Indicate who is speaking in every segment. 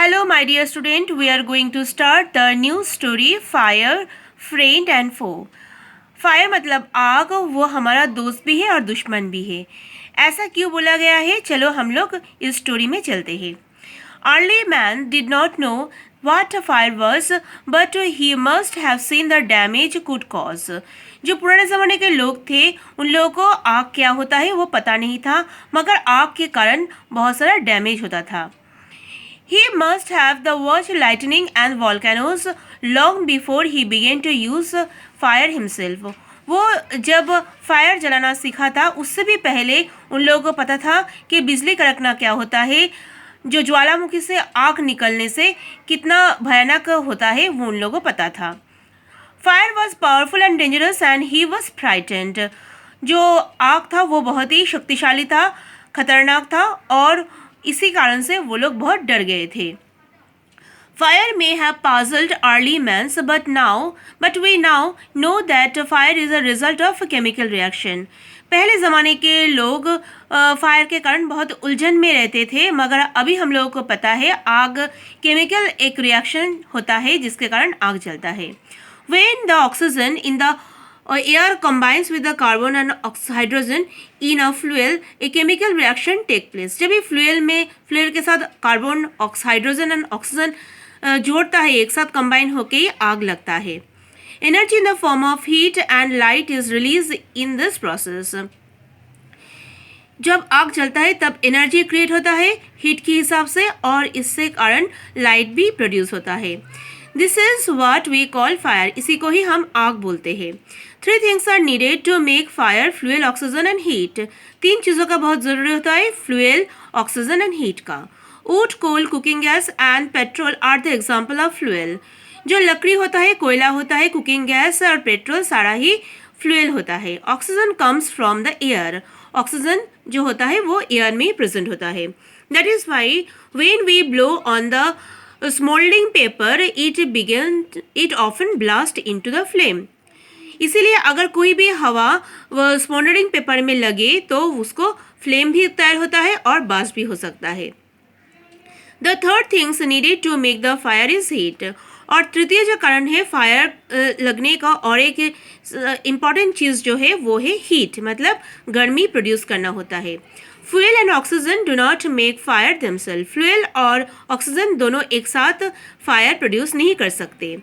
Speaker 1: Hello, my dear student. We are going to start the new story Fire, Friend and Foe. Fire मतलब आग, वो हमारा दोस्त भी है और दुश्मन भी है। ऐसा क्यों बोला गया है? चलो हम लोग इस स्टोरी में चलते हैं। Early man did not know what a fire was, but he must have seen the damage could cause. जो पुराने ज़माने के लोग थे उन लोगों को आग क्या होता है वो पता नहीं था, मगर आग के कारण बहुत सारा डैमेज होता था। He must have the watched lightning and volcanoes long before he began to use fire himself. वो जब फायर जलाना सीखा था उससे भी पहले उन लोगों को पता था कि बिजली कड़कना क्या होता है, जो ज्वालामुखी से आग निकलने से कितना भयानक होता है वो उन लोगों को पता था। Fire was powerful and dangerous and he was frightened. जो आग था वो बहुत ही शक्तिशाली था, खतरनाक था और इसी कारण से वो लोग बहुत डर गए थे। Fire may have puzzled early men, but we now know that fire is a result of a chemical reaction. पहले ज़माने के लोग फायर के कारण बहुत उलझन में रहते थे, मगर अभी हम लोगों को पता है आग केमिकल एक रिएक्शन होता है जिसके कारण आग जलता है। When the oxygen in the air combines with the carbon and hydrogen in a fuel, a chemical reaction take place. जब ये फ्लूएल के साथ कार्बन, हाइड्रोजन एंड ऑक्सीजन जोड़ता है, एक साथ कंबाइन होके ये आग लगता है। Energy in the form of heat and light is release in this process. जब आग जलता है तब एनर्जी क्रिएट होता है हीट के हिसाब से और इससे कारण लाइट भी प्रोड्यूस होता है। This is what we call fire. इसी को ही हम आग बोलते हैं। 3 things are needed to make fire: fuel, oxygen and heat. 3 चीज़ों का बहुत ज़रूरी होता है: फ्लूएल, ऑक्सीजन एंड हीट का। Wood, coal, cooking gas and petrol are the example of fuel. जो लकड़ी होता है, कोयला होता है, कुकिंग गैस और पेट्रोल सारा ही फ्लूएल होता है। Oxygen comes from the air. Oxygen जो होता है वो एयर में प्रेजेंट होता है। That is why when we blow on the smouldering paper it often blast into the flame. इसीलिए अगर कोई भी हवा वो स्मोल्डरिंग पेपर में लगे तो उसको फ्लेम भी तैयार होता है और बास्ट भी हो सकता है। The third things needed to make the fire is heat. और तृतीय जो कारण है फायर लगने का और एक इम्पॉर्टेंट चीज़ जो है वो है हीट, मतलब गर्मी प्रोड्यूस करना होता है। Fuel and oxygen do not make fire themself. Fuel और ऑक्सीजन दोनों एक साथ फायर प्रोड्यूस नहीं कर सकते।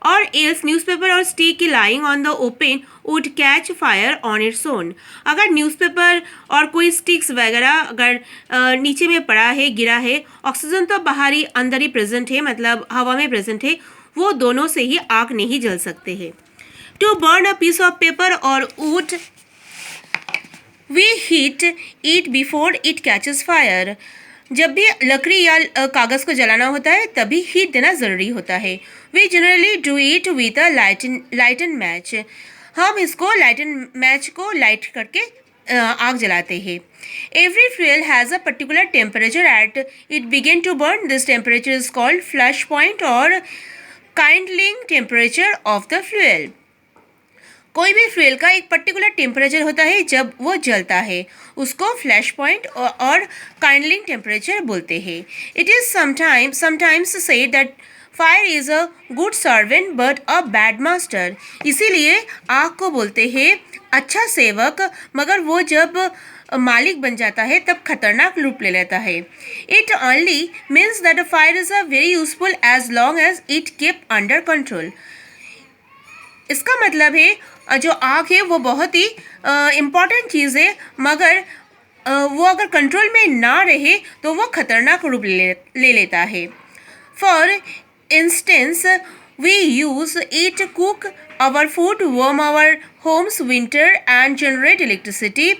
Speaker 1: और एल्स न्यूज़पेपर और स्टिक की lying on the open wood catch fire on its own. अगर न्यूज़पेपर और कोई स्टिक्स वगैरह अगर नीचे में पड़ा है, गिरा है, ऑक्सीजन तो बाहर ही अंदर ही प्रेजेंट है, मतलब हवा में प्रेजेंट है, वो दोनों से ही आग नहीं जल सकते हैं। To burn a piece of paper और wood we heat it before it catches fire. जब भी लकड़ी या कागज़ को जलाना होता है तभी हीट देना ज़रूरी होता है। We generally do it with a lighten match. हम इसको लाइटन मैच को लाइट करके आग जलाते हैं। Every fuel has a particular temperature at it begin to burn. This temperature is called flash point or kindling temperature of the fuel. कोई भी fuel का एक पर्टिकुलर टेम्परेचर होता है जब वो जलता है, उसको flash point or kindling temperature बोलते हैं। It is sometimes said that fire is a good servant but a bad master. इसीलिए आग को बोलते हैं अच्छा सेवक, मगर वो जब मालिक बन जाता है तब खतरनाक रूप ले लेता है। It only means that a fire is a very useful as long as it keep under control. इसका मतलब है जो आग है वो बहुत ही इम्पॉर्टेंट चीज़ है, मगर वो अगर कंट्रोल में ना रहे तो वो खतरनाक रूप ले लेता है। For instance we use it cook our food, warm our homes winter and generate electricity.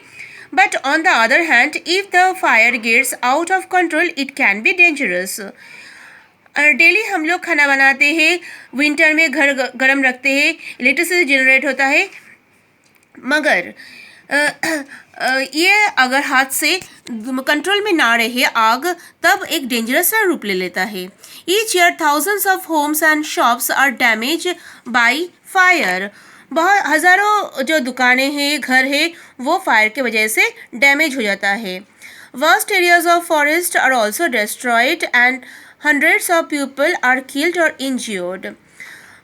Speaker 1: But on the other hand if the fire gets out of control it can be dangerous. Daily हम लोग खाना बनाते हैं, winter में घर गर्म रखते हैं, इलेक्ट्रिसिटी जनरेट होता है, मगर ये अगर हाथ से कंट्रोल में ना रहे आग तब एक डेंजरस रूप ले लेता है। Each year thousands of homes and shops are damage by fire. बहुत हज़ारों जो दुकानें हैं, घर है, वो फायर के वजह से डैमेज हो जाता है। Vast areas of forest are also destroyed and hundreds of people are killed or injured.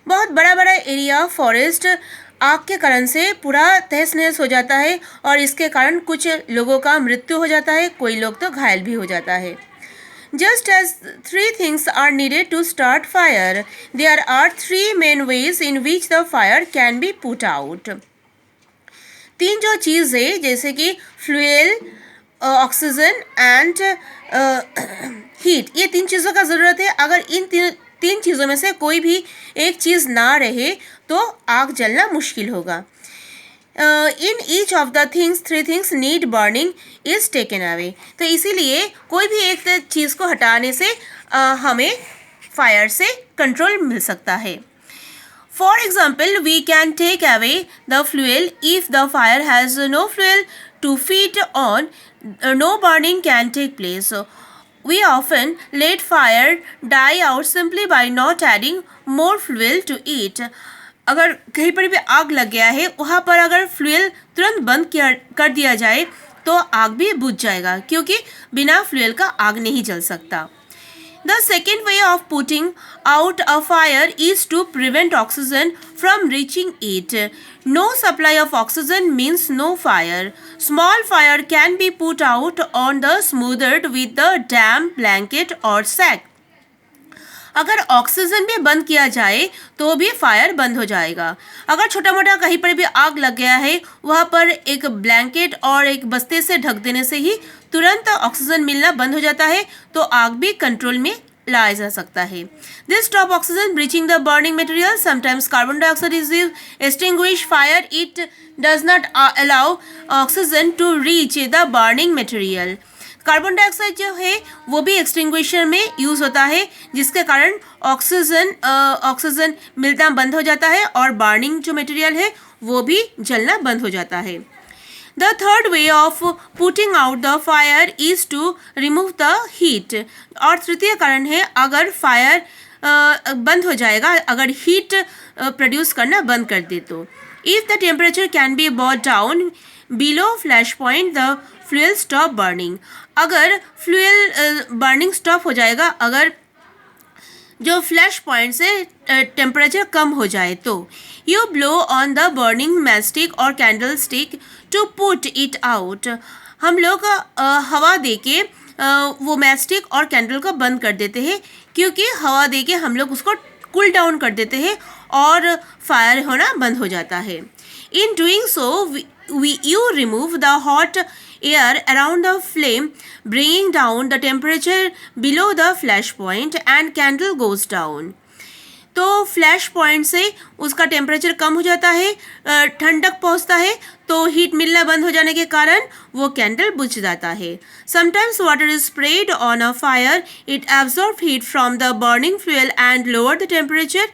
Speaker 1: बहुत बड़ा बड़ा एरिया फॉरेस्ट आग के कारण से पूरा तहस नहस हो जाता है और इसके कारण कुछ लोगों का मृत्यु हो जाता है, कोई लोग तो घायल भी हो जाता है. Just as three things are needed to start fire, there are three main ways in which the fire can be put out. तीन जो चीज़ है जैसे कि फ्यूल, ऑक्सीजन एंड हीट, ये तीन चीज़ों का ज़रूरत है. अगर इन तीन चीज़ों में से कोई भी एक चीज़ ना रहे तो आग जलना मुश्किल होगा. In each of the things three things need burning is taken away. तो इसीलिए कोई भी एक चीज़ को हटाने से हमें फायर से कंट्रोल मिल सकता है. For example, we can take away the fuel if the fire has no fuel to feed on, no burning can take place. We often let fire die out simply by not adding more fuel to it. अगर कहीं पर भी आग लग गया है वहाँ पर अगर फ्यूल तुरंत बंद कर दिया जाए तो आग भी बुझ जाएगा, क्योंकि बिना फ्यूल का आग नहीं जल सकता. The second way of putting out a fire is to prevent oxygen from reaching it. No supply of oxygen means no fire. Small fire can be put out on the smothered with the damp blanket or sack. अगर oxygen भी बंद किया जाए तो भी fire बंद हो जाएगा. अगर छोटा मोटा कहीं पर भी आग लग गया है वहाँ पर एक ब्लैंकेट और एक बस्ते से ढक देने से ही तुरंत ऑक्सीजन मिलना बंद हो जाता है, तो आग भी कंट्रोल में लाया जा सकता है. This stop oxygen breaching the burning material. Sometimes carbon dioxide is extinguish fire. It does not allow oxygen to reach the burning material. Carbon dioxide जो है वो भी एक्सटिंग्विशर में यूज़ होता है, जिसके कारण ऑक्सीजन मिलना बंद हो जाता है और बर्निंग जो मटेरियल है वो भी जलना बंद हो जाता है. The third way of putting out the fire is to remove the heat. और तृतीय कारण है अगर फायर बंद हो जाएगा, अगर हीट प्रोड्यूस करना बंद कर दे तो. If the temperature can be brought down below flash point the fuel stop burning. अगर फ्यूल बर्निंग स्टॉप हो जाएगा, अगर जो फ्लैश पॉइंट से टेम्परेचर कम हो जाए तो. You blow on the burning matchstick और candlestick to put it out. हम लोग हवा दे के वो मैस्टिक और कैंडल को बंद कर देते हैं, क्योंकि हवा दे के हम लोग उसको कूल डाउन कर देते हैं और फायर होना बंद हो जाता है. In doing so you remove the hot air around the flame, bringing down the temperature below the flash point and candle goes down. तो फ्लैश पॉइंट से उसका टेम्परेचर कम हो जाता है, ठंडक पहुंचता है, तो हीट मिलना बंद हो जाने के कारण वो कैंडल बुझ जाता है. Sometimes water is spread on a fire. It absorb heat from the burning fuel and lower the temperature.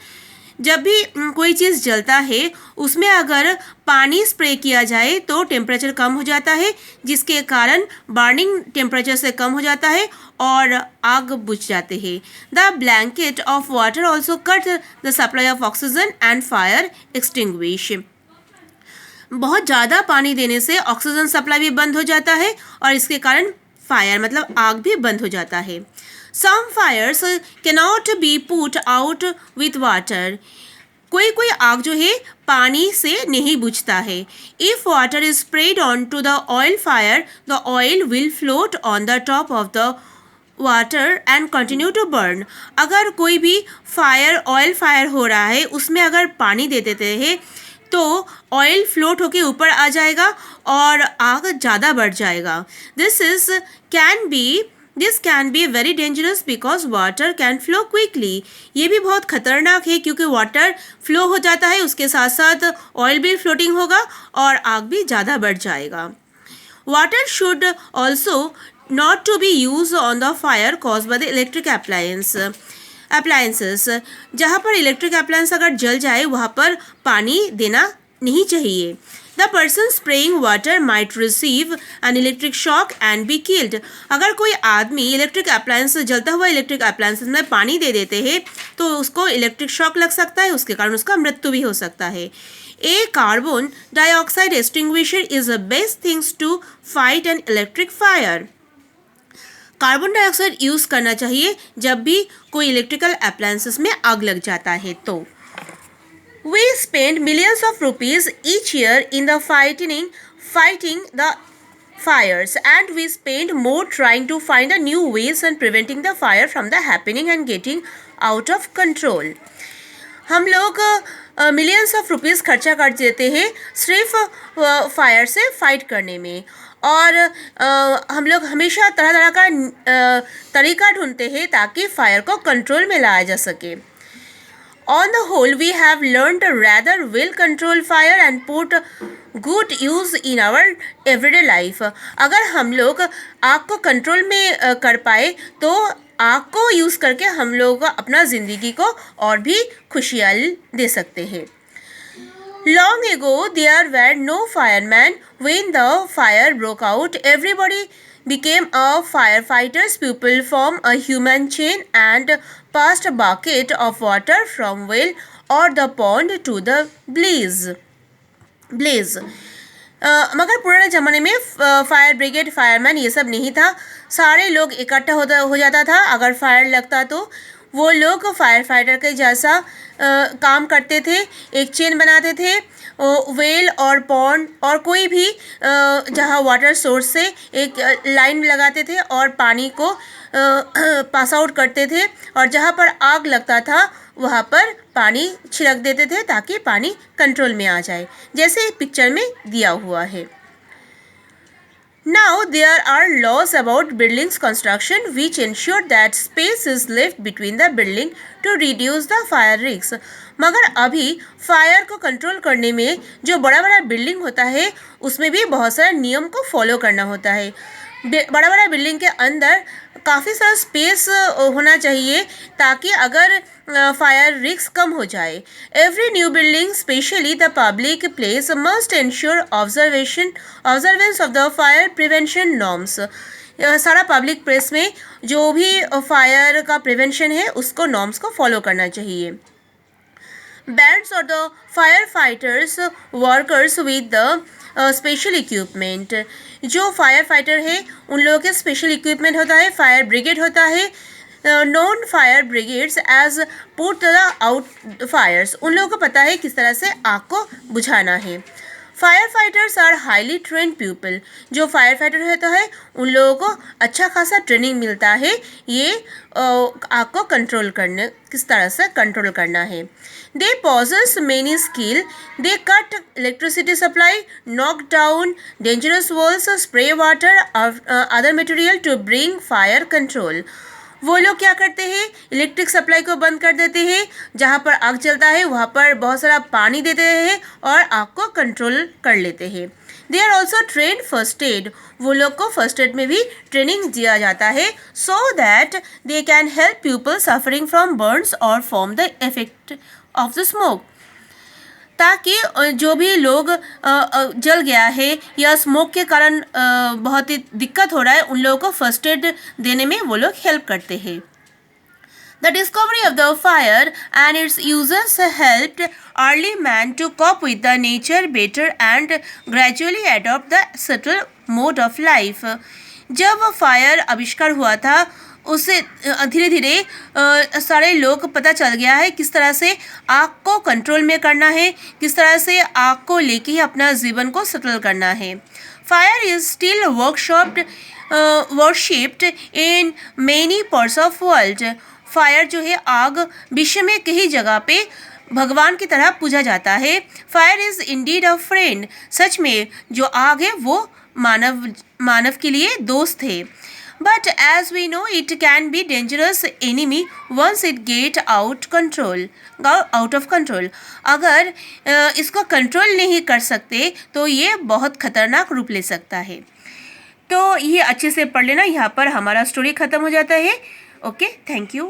Speaker 1: जब भी कोई चीज़ जलता है उसमें अगर पानी स्प्रे किया जाए तो टेम्परेचर कम हो जाता है, जिसके कारण बर्निंग टेम्परेचर से कम हो जाता है और आग बुझ जाते हैं. The blanket of water also cut the supply of oxygen and fire extinguish. बहुत ज़्यादा पानी देने से ऑक्सीजन सप्लाई भी बंद हो जाता है और इसके कारण फायर मतलब आग भी बंद हो जाता है. Some fires cannot be put out with water. कोई आग जो है पानी से नहीं बुझता है. If water is sprayed onto the oil fire, the oil will float on the top of the water and continue to burn. अगर कोई भी ऑयल फायर हो रहा है उसमें अगर पानी दे देते हैं तो ऑयल फ्लोट होके ऊपर आ जाएगा और आग ज़्यादा बढ़ जाएगा. This can be very dangerous because water can flow quickly. ये भी बहुत खतरनाक है क्योंकि वाटर फ्लो हो जाता है, उसके साथ साथ ऑयल भी फ्लोटिंग होगा और आग भी ज़्यादा बढ़ जाएगा. Water should also not to be used on the fire caused by the electric appliances. जहाँ पर इलेक्ट्रिक अप्लायंस अगर जल जाए वहाँ पर पानी देना नहीं चाहिए. The person spraying water might receive an electric shock and be killed. अगर कोई आदमी इलेक्ट्रिक अप्लायंस जलता हुआ इलेक्ट्रिक अप्लायंस में पानी दे देते हैं तो उसको इलेक्ट्रिक शॉक लग सकता है, उसके कारण उसका मृत्यु भी हो सकता है. A carbon dioxide extinguisher is the best things to fight an electric fire. Carbon dioxide use करना चाहिए जब भी कोई इलेक्ट्रिकल अप्लायंसेस में आग लग जाता है तो। We spend millions of rupees each year in the fighting the fires, and we spend more trying to find the new ways and preventing the fire from the happening and getting out of control. हम लोग millions of rupees खर्चा कर देते हैं सिर्फ fire से fight करने में, और हम लोग हमेशा तरह तरह का तरीका ढूंढते हैं ताकि फायर को कंट्रोल में लाया जा सके. On the whole, we have learned to rather well control fire and put good use in our everyday life. अगर हम लोग आग को कंट्रोल में कर पाए तो आग को यूज़ करके हम लोग अपना ज़िंदगी को और भी खुशहाल दे सकते हैं. Long ago, there were no firemen. When the fire broke out, everybody became a firefighters. People formed a human chain and passed a bucket of water from well or the pond to the blaze. मगर पुराने ज़माने में fire brigade, fireman ये सब नहीं था. सारे लोग इकट्ठा हो जाता था. अगर फायर लगता तो वो लोग फायर फाइटर के जैसा काम करते थे. एक चेन बनाते थे, वेल और पॉन्ड और कोई भी जहाँ वाटर सोर्स से एक लाइन लगाते थे और पानी को पास आउट करते थे, और जहाँ पर आग लगता था वहाँ पर पानी छिड़क देते थे ताकि पानी कंट्रोल में आ जाए, जैसे पिक्चर में दिया हुआ है. Now there are laws about buildings construction which ensure that space is left between the building to reduce the fire risks. मगर अभी फायर को कंट्रोल करने में जो बड़ा बड़ा बिल्डिंग होता है उसमें भी बहुत सारे नियम को फॉलो करना होता है. बड़ा बड़ा बिल्डिंग के अंदर काफ़ी सारा स्पेस होना चाहिए ताकि अगर फायर रिस्क कम हो जाए. Every new building, specially the public place, must ensure observance of the fire prevention norms. सारा पब्लिक प्लेस में जो भी फायर का प्रिवेंशन है उसको नॉर्म्स को फॉलो करना चाहिए. Bands or the firefighters workers with the special equipment. जो फायर फाइटर है उन लोगों के स्पेशल इक्विपमेंट होता है. फायर ब्रिगेड होता है. Non fire brigades as put the out fires. उन लोगों को पता है किस तरह से आग को बुझाना है. Fire fighters are highly trained people. जो फायर फाइटर होता है उन लोगों को अच्छा खासा ट्रेनिंग मिलता है ये आग को कंट्रोल करने, किस तरह से कंट्रोल करना है. They possess many skill. They cut electricity supply, knock down dangerous walls, spray water other material to bring fire control. वो लोग क्या करते हैं, इलेक्ट्रिक सप्लाई को बंद कर देते हैं. जहाँ पर आग चलता है वहाँ पर बहुत सारा पानी देते हैं और आग को कंट्रोल कर लेते हैं. They are also trained first aid. वो लोग को फर्स्ट एड में भी ट्रेनिंग दिया जाता है so that they can help people suffering from burns और from the effect of the smoke. ताकि जो भी लोग जल गया है या स्मोक के कारण बहुत ही दिक्कत हो रहा है उन लोगों को फर्स्ट एड देने में वो लोग हेल्प करते हैं. The discovery of the fire and its uses helped early man to cope with the nature better and gradually adopt the subtle mode of life. जब फायर आविष्कार हुआ था उससे धीरे धीरे सारे लोग पता चल गया है किस तरह से आग को कंट्रोल में करना है, किस तरह से आग को लेके ही अपना जीवन को सेटल करना है. Fire is still worshipped in many parts of world. Fire जो है आग विश्व में कई जगह पे भगवान की तरह पूजा जाता है. Fire is indeed a friend. सच में जो आग है वो मानव के लिए दोस्त है. But as we know, it can be dangerous enemy once it get out of control. अगर इसको कंट्रोल नहीं कर सकते तो ये बहुत खतरनाक रूप ले सकता है. तो ये अच्छे से पढ़ लेना. यहाँ पर हमारा स्टोरी ख़त्म हो जाता है. Okay, thank you.